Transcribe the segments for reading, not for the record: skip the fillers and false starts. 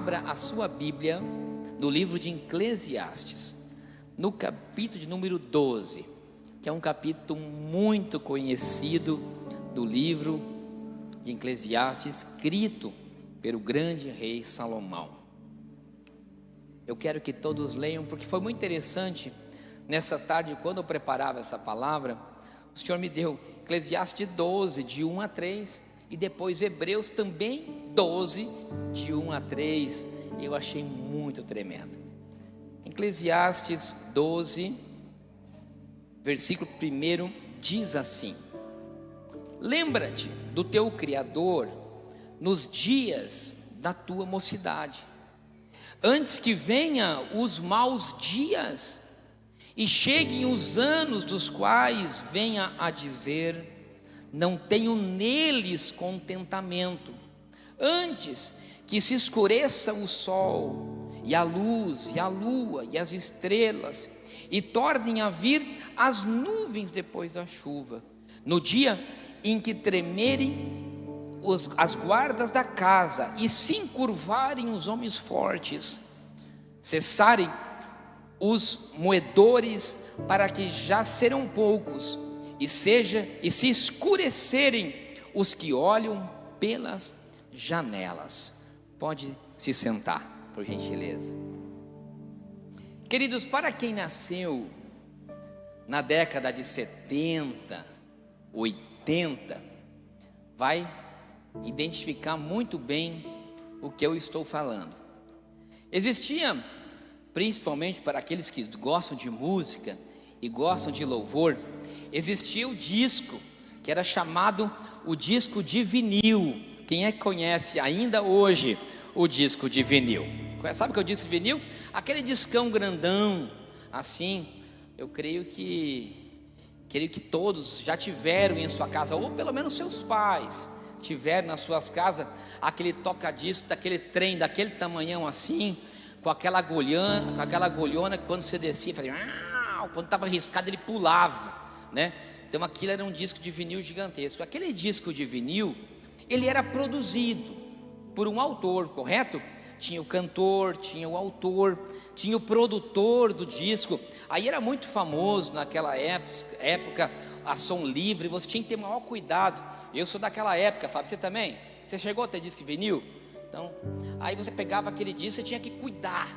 Abra a sua Bíblia no livro de Eclesiastes, no capítulo de número 12, que é um capítulo muito conhecido do livro de Eclesiastes, escrito pelo grande rei Salomão. Eu quero que todos leiam, porque foi muito interessante. Nessa tarde, quando eu preparava essa palavra, o Senhor me deu Eclesiastes 12, de 1 a 3, e depois Hebreus também 12, de 1 a 3, eu achei muito tremendo. Eclesiastes 12, versículo 1, diz assim: lembra-te do teu Criador nos dias da tua mocidade, antes que venham os maus dias, e cheguem os anos dos quais venha a dizer: não tenho neles contentamento. Antes que se escureça o sol, e a luz, e a lua, e as estrelas, e tornem a vir as nuvens depois da chuva, no dia em que tremerem as guardas da casa, e se encurvarem os homens fortes, cessarem os moedores, para que já serão poucos, e se escurecerem os que olham pelas janelas. Pode se sentar, por gentileza. Queridos, para quem nasceu na década de 70, 80, vai identificar muito bem o que eu estou falando. Existia, principalmente para aqueles que gostam de música e gostam de louvor, existia o disco que era chamado o disco de vinil. Quem é que conhece ainda hoje o disco de vinil? Sabe o que é o disco de vinil? Aquele discão grandão, assim. Eu creio que todos já tiveram em sua casa, ou pelo menos seus pais tiveram nas suas casas, aquele toca-disco, daquele trem, daquele tamanhão assim, com aquela agulhona que quando você descia, fazia, quando estava riscado ele pulava, né? Então aquilo era um disco de vinil gigantesco. Aquele disco de vinil, ele era produzido por um autor, correto? Tinha o cantor, tinha o autor, tinha o produtor do disco. Aí era muito famoso naquela época a som livre, você tinha que ter maior cuidado. Eu sou daquela época, Fábio, você também? Você chegou a ter disco de vinil? Então, aí você pegava aquele disco, você tinha que cuidar,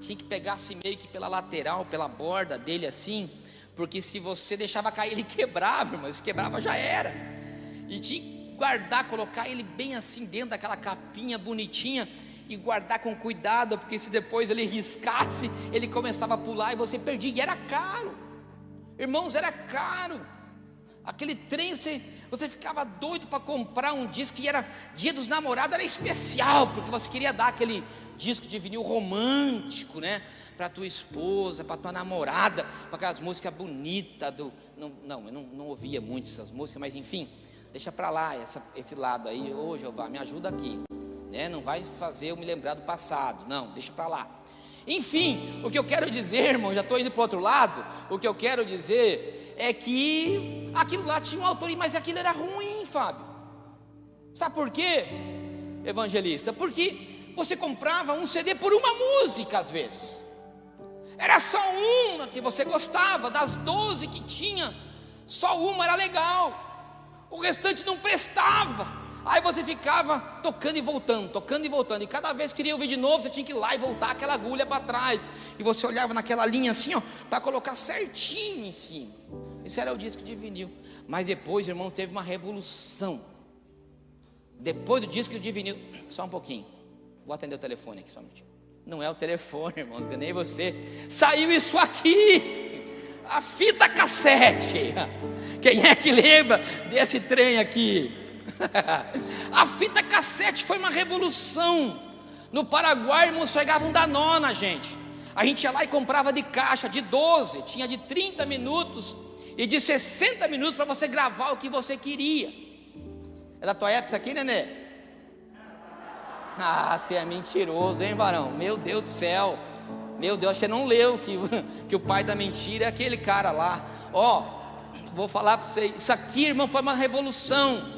tinha que pegar assim meio que pela lateral, pela borda dele assim, porque se você deixava cair ele quebrava, mas se quebrava já era. E tinha que guardar, colocar ele bem assim dentro daquela capinha bonitinha e guardar com cuidado, porque se depois ele riscasse, ele começava a pular e você perdia, e era caro, irmãos, era caro. Aquele trem, você ficava doido para comprar um disco, e era dia dos namorados, era especial, porque você queria dar aquele disco de vinil romântico, né, para tua esposa, para tua namorada, com aquelas músicas bonitas eu não ouvia muito essas músicas, mas enfim, deixa para lá esse lado aí. Ô Jeová, me ajuda aqui, né? Não vai fazer eu me lembrar do passado, não, deixa para lá. Enfim, o que eu quero dizer, irmão, já estou indo para o outro lado. O que eu quero dizer é que aquilo lá tinha um autor, mas aquilo era ruim, Fábio. Sabe por quê, evangelista? Porque você comprava um CD por uma música às vezes. Era só uma que você gostava, das 12 que tinha, só uma era legal, o restante não prestava. Aí você ficava tocando e voltando, e cada vez que queria ouvir de novo, você tinha que ir lá e voltar aquela agulha para trás, e você olhava naquela linha assim, para colocar certinho em cima. Esse era o disco de vinil. Mas depois, irmãos, teve uma revolução. Depois do disco de vinil, só um pouquinho, vou atender o telefone aqui só um minutinho. Não é o telefone, irmãos, que nem você. Saiu isso aqui, a fita cassete. Quem é que lembra desse trem aqui? A fita cassete foi uma revolução. No Paraguai, irmãos, chegavam da nona, gente. A gente ia lá e comprava de caixa, de 12, tinha de 30 minutos e de 60 minutos para você gravar o que você queria. É da tua época isso aqui, nenê? Você é mentiroso, hein, varão? Meu Deus do céu. Meu Deus, você não leu que o pai da mentira é aquele cara lá. Vou falar para você. Isso aqui, irmão, foi uma revolução.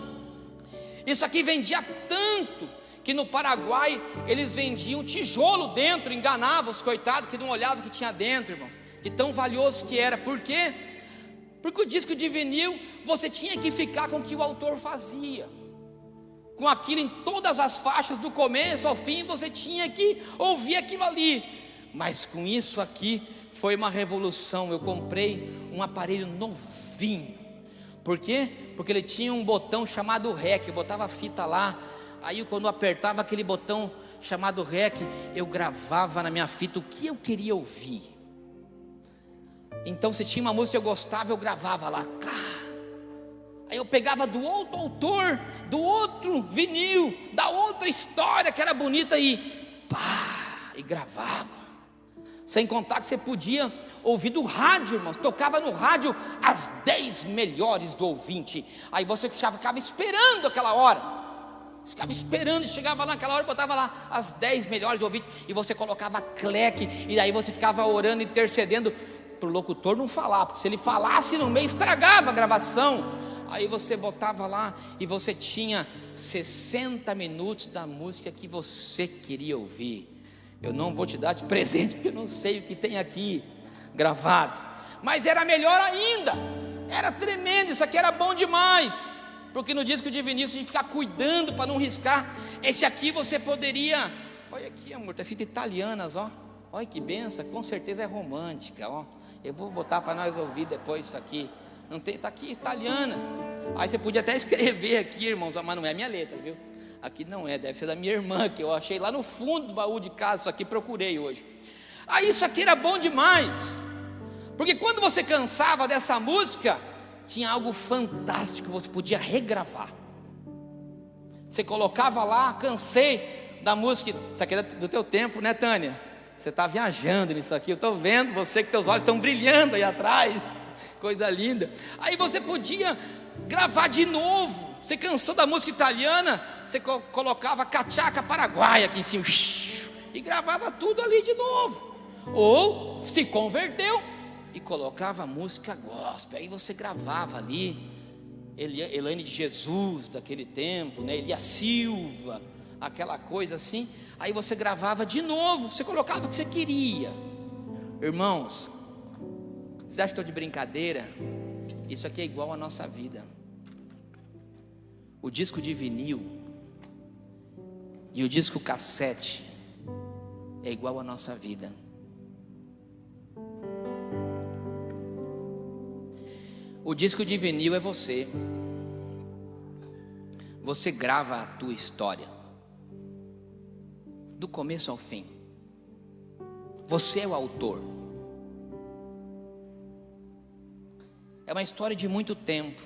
Isso aqui vendia tanto que no Paraguai eles vendiam tijolo dentro, enganavam os coitados que não olhavam o que tinha dentro, irmãos, de tão valioso que era. Por quê? Porque o disco de vinil, você tinha que ficar com o que o autor fazia, com aquilo em todas as faixas, do começo ao fim, você tinha que ouvir aquilo ali. Mas com isso aqui, foi uma revolução. Eu comprei um aparelho novinho. Por quê? Porque ele tinha um botão chamado REC, eu botava a fita lá, aí quando eu apertava aquele botão chamado REC, eu gravava na minha fita o que eu queria ouvir. Então se tinha uma música que eu gostava, eu gravava lá. Aí eu pegava do outro autor, do outro vinil, da outra história que era bonita e gravava. Sem contar que você podia ouvir do rádio, irmãos. Tocava no rádio as 10 melhores do ouvinte. Aí você ficava esperando aquela hora. Você ficava esperando, chegava lá naquela hora, botava lá as 10 melhores do ouvinte. E você colocava cleque. E aí você ficava orando, intercedendo para o locutor não falar. Porque se ele falasse no meio, estragava a gravação. Aí você botava lá e você tinha 60 minutos da música que você queria ouvir. Eu não vou te dar de presente, porque eu não sei o que tem aqui gravado. Mas era melhor ainda. Era tremendo, isso aqui era bom demais. Porque no disco de vinil, você tinha que ficar cuidando para não riscar. Esse aqui você poderia... Olha aqui, amor, está escrito italianas, ó. Olha que benção, com certeza é romântica, ó. Eu vou botar para nós ouvir depois isso aqui. Não tem, está aqui italiana. Aí você podia até escrever aqui, irmãos, mas não é a minha letra, viu? Aqui não é, deve ser da minha irmã, que eu achei lá no fundo do baú de casa, isso aqui procurei hoje. Aí isso aqui era bom demais, porque quando você cansava dessa música, tinha algo fantástico que você podia regravar. Você colocava lá, cansei da música. Isso aqui é do teu tempo, né, Tânia? Você está viajando nisso aqui, eu estou vendo você, que teus olhos estão brilhando aí atrás, coisa linda. Aí você podia gravar de novo. Você cansou da música italiana, você colocava cachaca paraguaia aqui em cima e gravava tudo ali de novo. Ou se converteu e colocava música gospel. Aí você gravava ali Elaine de Jesus daquele tempo, né? Elia Silva, aquela coisa assim. Aí você gravava de novo, você colocava o que você queria. Irmãos, vocês acham que estou de brincadeira? Isso aqui é igual à nossa vida. O disco de vinil e o disco cassete é igual à nossa vida. O disco de vinil é você. Você grava a tua história do começo ao fim. Você é o autor. É uma história de muito tempo.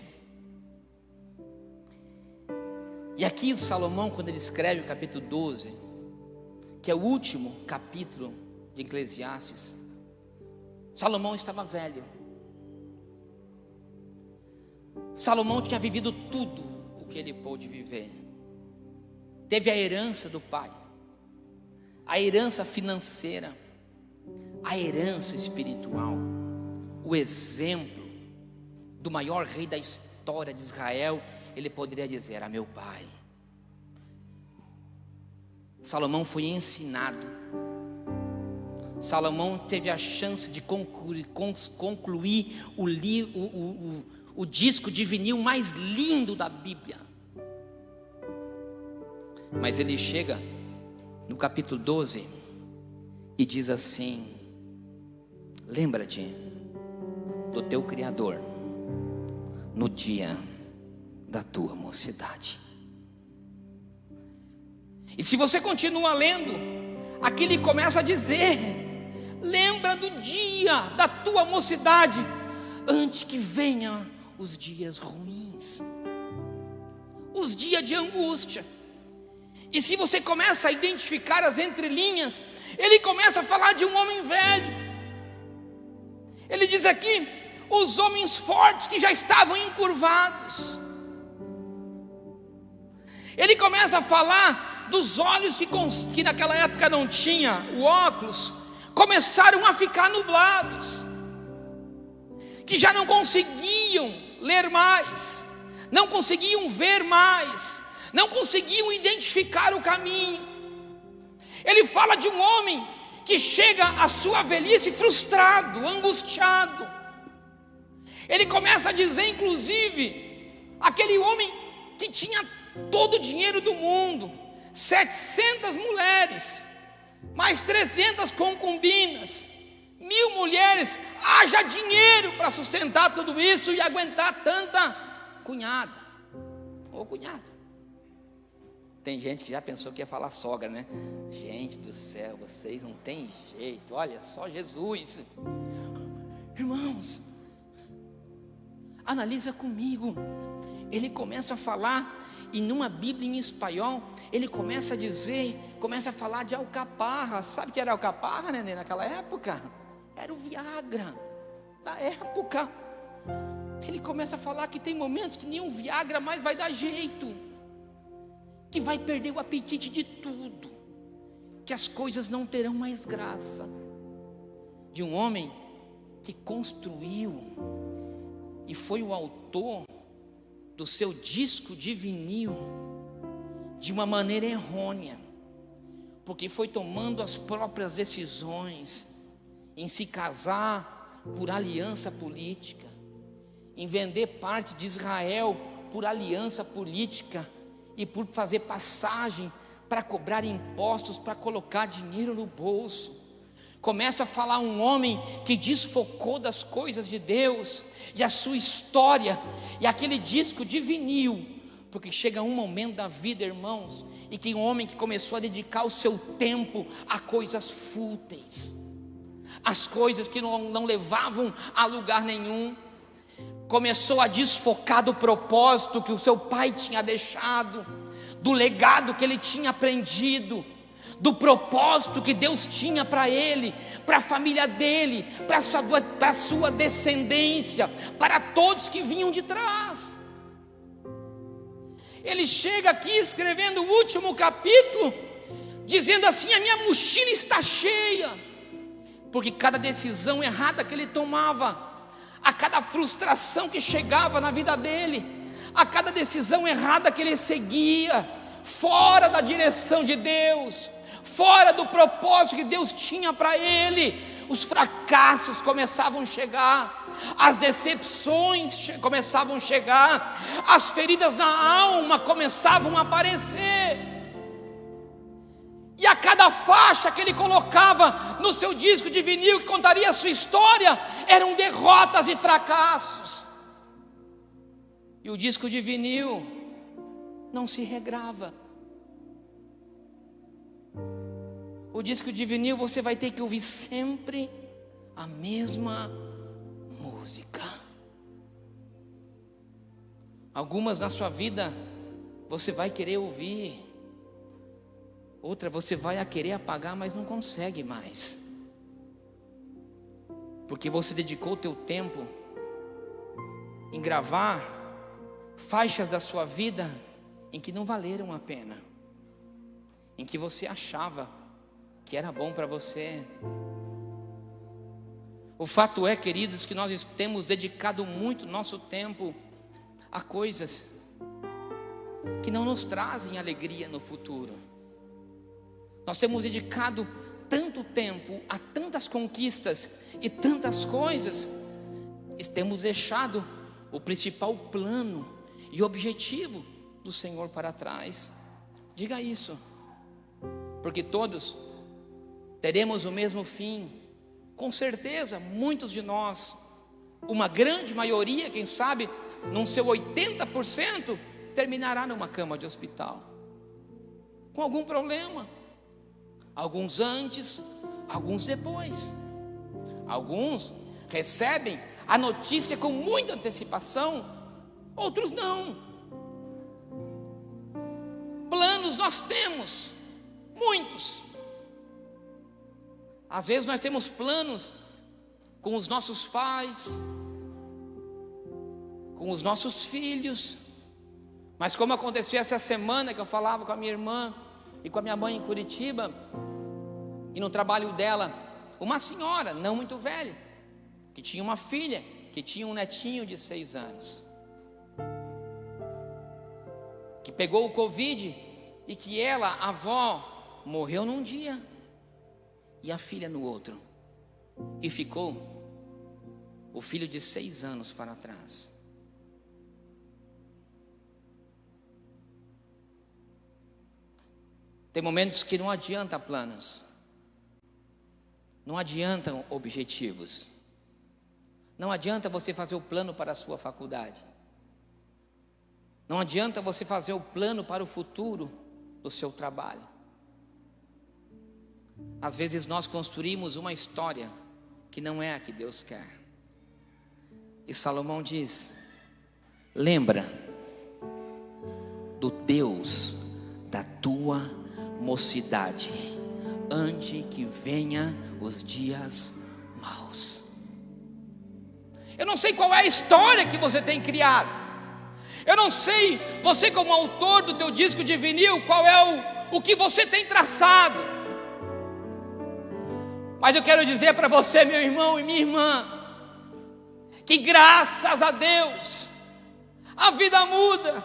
E aqui Salomão, quando ele escreve o capítulo 12, que é o último capítulo de Eclesiastes, Salomão estava velho. Salomão tinha vivido tudo o que ele pôde viver. Teve a herança do pai, a herança financeira, a herança espiritual, o exemplo do maior rei da história de Israel. Ele poderia dizer: era meu pai. Salomão foi ensinado. Salomão teve a chance de concluir o disco de vinil mais lindo da Bíblia. Mas ele chega no capítulo 12 e diz assim: lembra-te do teu Criador no dia da tua mocidade. E se você continua lendo, aqui ele começa a dizer: lembra do dia da tua mocidade, antes que venham os dias ruins, os dias de angústia. E se você começa a identificar as entrelinhas, ele começa a falar de um homem velho. Ele diz aqui: os homens fortes que já estavam encurvados. Ele começa a falar dos olhos que naquela época não tinha o óculos, começaram a ficar nublados, que já não conseguiam ler mais, não conseguiam ver mais, não conseguiam identificar o caminho. Ele fala de um homem que chega à sua velhice frustrado, angustiado. Ele começa a dizer, inclusive, aquele homem que tinha todo o dinheiro do mundo, 700 mulheres, mais 300 concubinas, 1000 mulheres, haja dinheiro para sustentar tudo isso e aguentar tanta cunhada ou cunhado. Tem gente que já pensou que ia falar sogra, né? Gente do céu, vocês não tem jeito, olha só Jesus. Irmãos, analisa comigo. Ele começa a falar, e numa Bíblia em espanhol, ele começa a dizer, começa a falar de alcaparra. Sabe o que era alcaparra, né, naquela época? Era o Viagra da época. Ele começa a falar que tem momentos que nenhum Viagra mais vai dar jeito, que vai perder o apetite de tudo, que as coisas não terão mais graça. De um homem que construiu e foi o autor do seu disco de vinil de uma maneira errônea, porque foi tomando as próprias decisões em se casar por aliança política, em vender parte de Israel por aliança política e por fazer passagem para cobrar impostos, para colocar dinheiro no bolso. Começa a falar um homem que desfocou das coisas de Deus e a sua história e aquele disco de vinil, porque chega um momento da vida, irmãos, e que um homem que começou a dedicar o seu tempo a coisas fúteis, as coisas que não levavam a lugar nenhum, começou a desfocar do propósito que o seu pai tinha deixado, do legado que ele tinha aprendido, do propósito que Deus tinha para ele, para a família dele, para a sua descendência, para todos que vinham de trás. Ele chega aqui escrevendo o último capítulo, dizendo assim: a minha mochila está cheia, porque cada decisão errada que ele tomava, a cada frustração que chegava na vida dele, a cada decisão errada que ele seguia, fora da direção de Deus, fora do propósito que Deus tinha para ele, os fracassos começavam a chegar, as decepções começavam a chegar, as feridas na alma começavam a aparecer. E a cada faixa que ele colocava no seu disco de vinil que contaria a sua história, eram derrotas e fracassos. E o disco de vinil não se regrava. O disco de vinil você vai ter que ouvir sempre a mesma música. Algumas na sua vida você vai querer ouvir, outra você vai querer apagar, mas não consegue mais, porque você dedicou o teu tempo em gravar faixas da sua vida em que não valeram a pena, em que você achava que era bom para você. O fato é, queridos, que nós temos dedicado muito nosso tempo a coisas que não nos trazem alegria no futuro. Nós temos dedicado tanto tempo a tantas conquistas e tantas coisas, e temos deixado o principal plano e objetivo do Senhor para trás. Diga isso, porque todos teremos o mesmo fim. Com certeza, muitos de nós, uma grande maioria, quem sabe, num seu 80%, terminará numa cama de hospital, com algum problema. Alguns antes, alguns depois. Alguns recebem a notícia com muita antecipação, outros não. Planos nós temos, muitos. Às vezes nós temos planos com os nossos pais, com os nossos filhos, mas como aconteceu essa semana que eu falava com a minha irmã e com a minha mãe em Curitiba, e no trabalho dela, uma senhora não muito velha, que tinha uma filha, que tinha um netinho de 6 anos, que pegou o Covid e que ela, a avó, morreu num dia e a filha no outro, e ficou o filho de 6 anos para trás. Tem momentos que não adianta planos, não adiantam objetivos, não adianta você fazer o plano para a sua faculdade, não adianta você fazer o plano para o futuro do seu trabalho. Às vezes nós construímos uma história que não é a que Deus quer. E Salomão diz: lembra do Deus da tua mocidade, antes que venha os dias maus. Eu não sei qual é a história que você tem criado. Eu não sei, você como autor do teu disco de vinil, qual é o que você tem traçado. Mas eu quero dizer para você, meu irmão e minha irmã, que graças a Deus, a vida muda,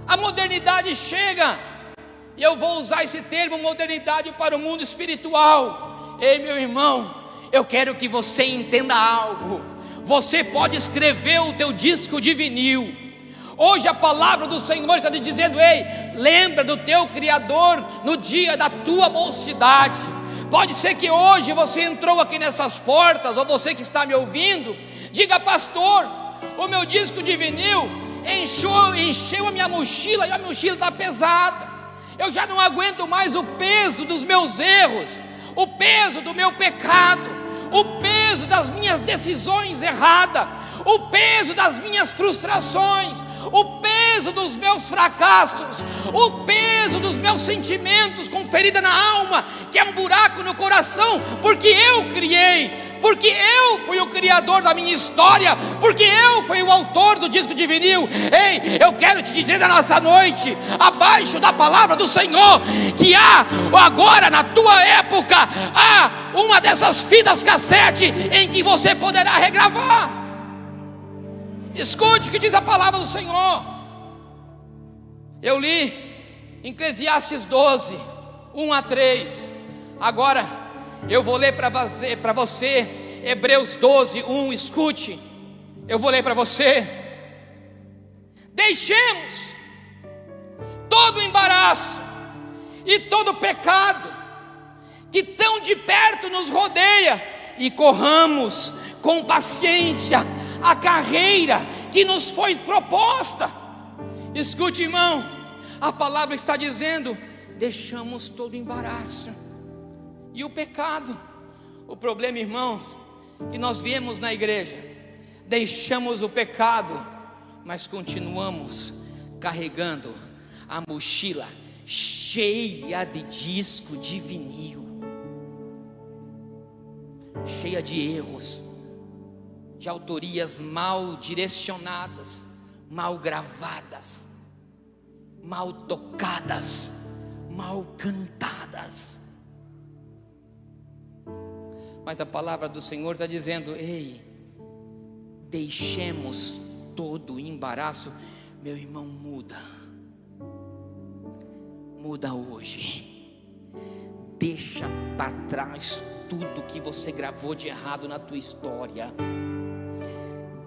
a modernidade chega, e eu vou usar esse termo, modernidade, para o mundo espiritual. Ei, meu irmão, eu quero que você entenda algo. Você pode escrever o teu disco de vinil. Hoje a palavra do Senhor está te dizendo: ei, lembra do teu Criador no dia da tua mocidade. Pode ser que hoje você entrou aqui nessas portas, ou você que está me ouvindo, diga: pastor, o meu disco de vinil encheu a minha mochila, e a mochila está pesada. Eu já não aguento mais o peso dos meus erros, o peso do meu pecado, o peso das minhas decisões erradas, o peso das minhas frustrações, o peso dos meus fracassos, o peso dos meus sentimentos com ferida na alma, que é um buraco no coração, porque eu criei, porque eu fui o criador da minha história, porque eu fui o autor do disco de vinil. Ei, eu quero te dizer nessa noite, abaixo da palavra do Senhor, que há agora na tua época, há uma dessas fitas cassete em que você poderá regravar. Escute o que diz a palavra do Senhor. Eu li Eclesiastes 12, 1 a 3. Agora eu vou ler para você Hebreus 12, 1. Escute, eu vou ler para você. Deixemos todo o embaraço e todo o pecado que tão de perto nos rodeia, e corramos com paciência a carreira que nos foi proposta. Escute, irmão, a palavra está dizendo: deixamos todo o embaraço e o pecado. O problema, irmãos, que nós viemos na igreja, deixamos o pecado, mas continuamos carregando a mochila cheia de disco de vinil, cheia de erros, de autorias mal direcionadas, mal gravadas, mal tocadas, mal cantadas. Mas a palavra do Senhor está dizendo: ei, deixemos todo o embaraço. Meu irmão, muda hoje. Deixa para trás tudo que você gravou de errado na tua história.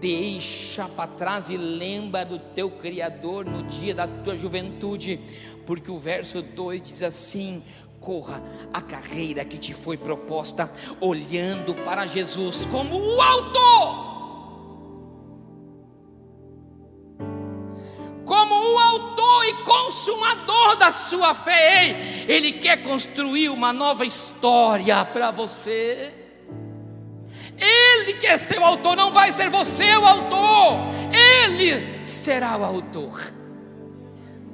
Deixa para trás e lembra do teu Criador no dia da tua juventude, porque o verso 2 diz assim: corra a carreira que te foi proposta, olhando para Jesus como o autor, e consumador da sua fé. Ei, Ele quer construir uma nova história para você. Ele quer ser o autor, não vai ser você o autor, Ele será o autor.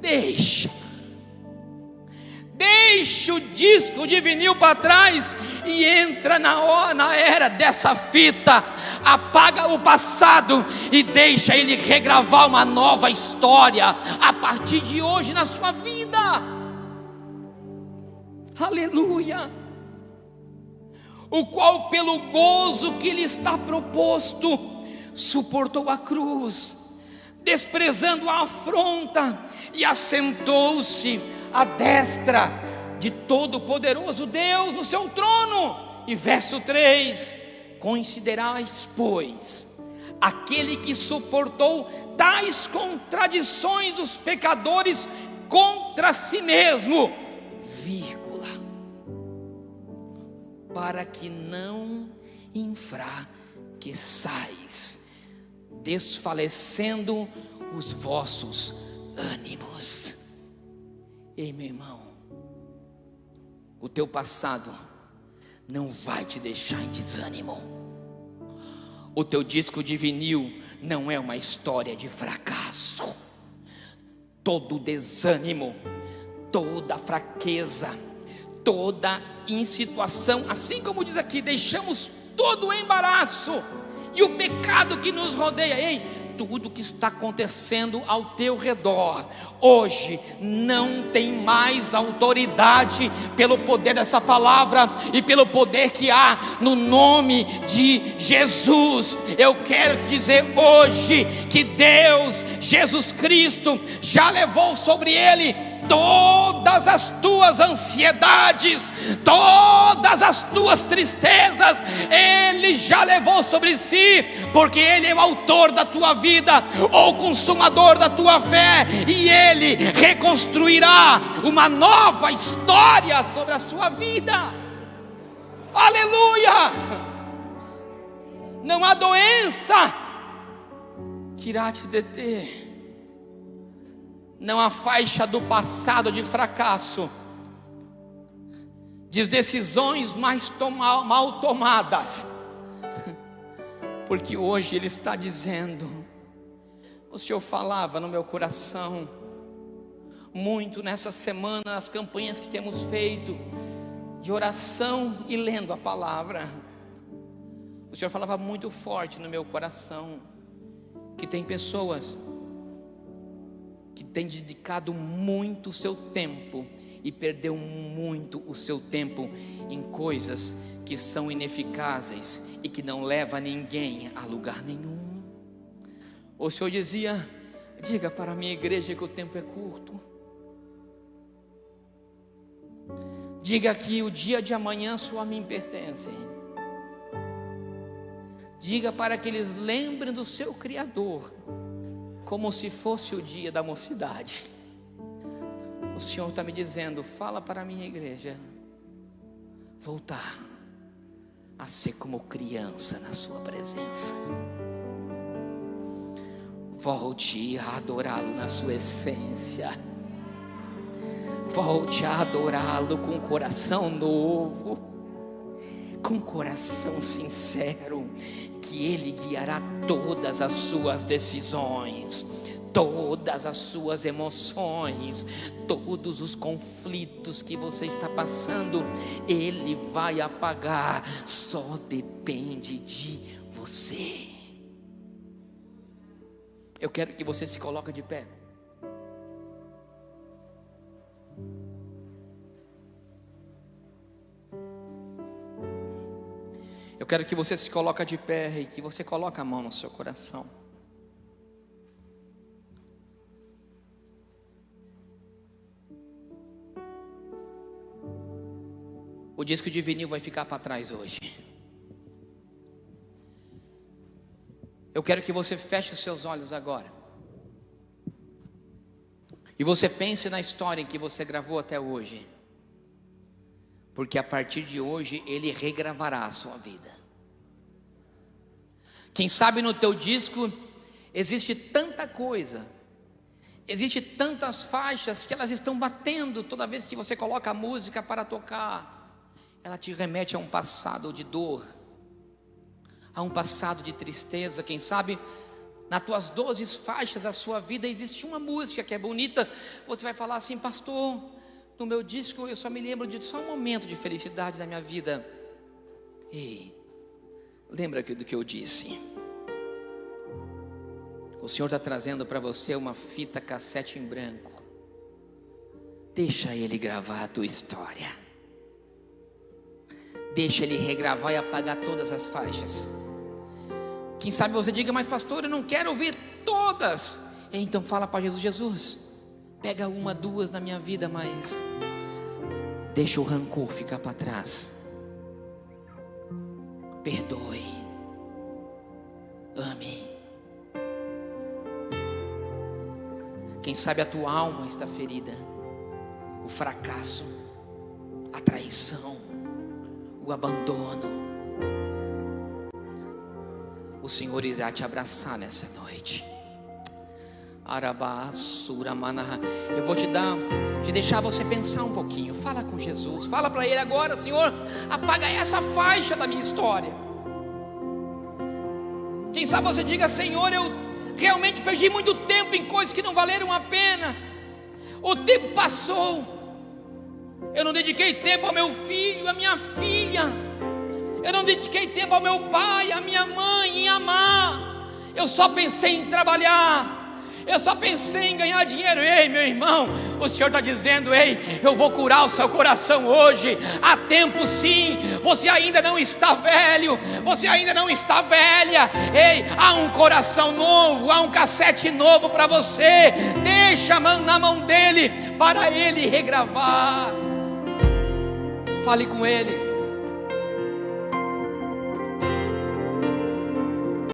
Deixa o disco de vinil para trás e entra na era dessa fita. Apaga o passado e deixa Ele regravar uma nova história a partir de hoje na sua vida. Aleluia. O qual pelo gozo que lhe está proposto suportou a cruz, desprezando a afronta, e assentou-se à destra de Todo-Poderoso Deus no seu trono. E verso 3: considerais, pois, aquele que suportou tais contradições dos pecadores contra si mesmo, vírgula, para que não enfraqueçais, desfalecendo os vossos ânimos. Ei, meu irmão, o teu passado não vai te deixar em desânimo. O teu disco de vinil não é uma história de fracasso. Todo desânimo, toda fraqueza, toda insituação, assim como diz aqui, deixamos todo o embaraço e o pecado que nos rodeia. Ei, tudo que está acontecendo ao teu redor hoje não tem mais autoridade pelo poder dessa palavra e pelo poder que há no nome de Jesus. Eu quero te dizer hoje que Deus, Jesus Cristo, já levou sobre Ele todas as tuas ansiedades, todas as tuas tristezas. Ele já levou sobre si, porque Ele é o autor da tua vida, ou consumador da tua fé, e Ele reconstruirá uma nova história sobre a sua vida. Aleluia! Não há doença que irá te deter, não há faixa do passado de fracasso, de decisões mal tomadas, porque hoje Ele está dizendo: o Senhor falava no meu coração muito nessa semana, as campanhas que temos feito de oração e lendo a palavra. O Senhor falava muito forte no meu coração que tem pessoas que têm dedicado muito o seu tempo e perdeu muito o seu tempo em coisas que são ineficazes e que não levam ninguém a lugar nenhum. O Senhor dizia: diga para a minha igreja que o tempo é curto. Diga que o dia de amanhã só a mim pertence. Diga para que eles lembrem do seu Criador, como se fosse o dia da mocidade. O Senhor está me dizendo: fala para a minha igreja voltar a ser como criança na sua presença. Volte a adorá-lo na sua essência. Volte a adorá-lo com um coração novo, com um coração sincero, que Ele guiará todas as suas decisões, todas as suas emoções, todos os conflitos que você está passando, Ele vai apagar. Só depende de você. Eu quero que você se coloque de pé. Eu quero que você se coloque de pé e que você coloque a mão no seu coração. O disco de vinil vai ficar para trás hoje. Eu quero que você feche os seus olhos agora e você pense na história que você gravou até hoje, porque a partir de hoje Ele regravará a sua vida. Quem sabe no teu disco existe tanta coisa, existe tantas faixas que elas estão batendo toda vez que você coloca a música para tocar. Ela te remete a um passado de dor, a um passado de tristeza. Quem sabe nas tuas 12 faixas da sua vida existe uma música que é bonita. Você vai falar assim: pastor, no meu disco eu só me lembro de só um momento de felicidade na minha vida. Ei, lembra do que eu disse? O Senhor está trazendo para você uma fita cassete em branco. Deixa Ele gravar a tua história. Deixa Ele regravar e apagar todas as faixas. Quem sabe você diga: mas pastor, eu não quero ouvir todas. Então fala para Jesus: Jesus, pega uma, duas na minha vida, mas deixa o rancor ficar para trás. Perdoe, ame. Quem sabe a tua alma está ferida, o fracasso, a traição, o abandono. O Senhor irá te abraçar nessa noite. Eu vou te deixar você pensar um pouquinho. Fala com Jesus, fala para Ele agora: Senhor, apaga essa faixa da minha história. Quem sabe você diga: Senhor, eu realmente perdi muito tempo em coisas que não valeram a pena. O tempo passou, eu não dediquei tempo ao meu filho, à minha filha. Eu não dediquei tempo ao meu pai, à minha mãe, em amar. Eu só pensei em trabalhar. Eu só pensei em ganhar dinheiro. Ei, meu irmão, o Senhor está dizendo: ei, eu vou curar o seu coração hoje. Há tempo sim. Você ainda não está velho. Você ainda não está velha. Ei, há um coração novo. Há um cassete novo para você. Deixa na mão dele, para ele regravar. Fale com ele.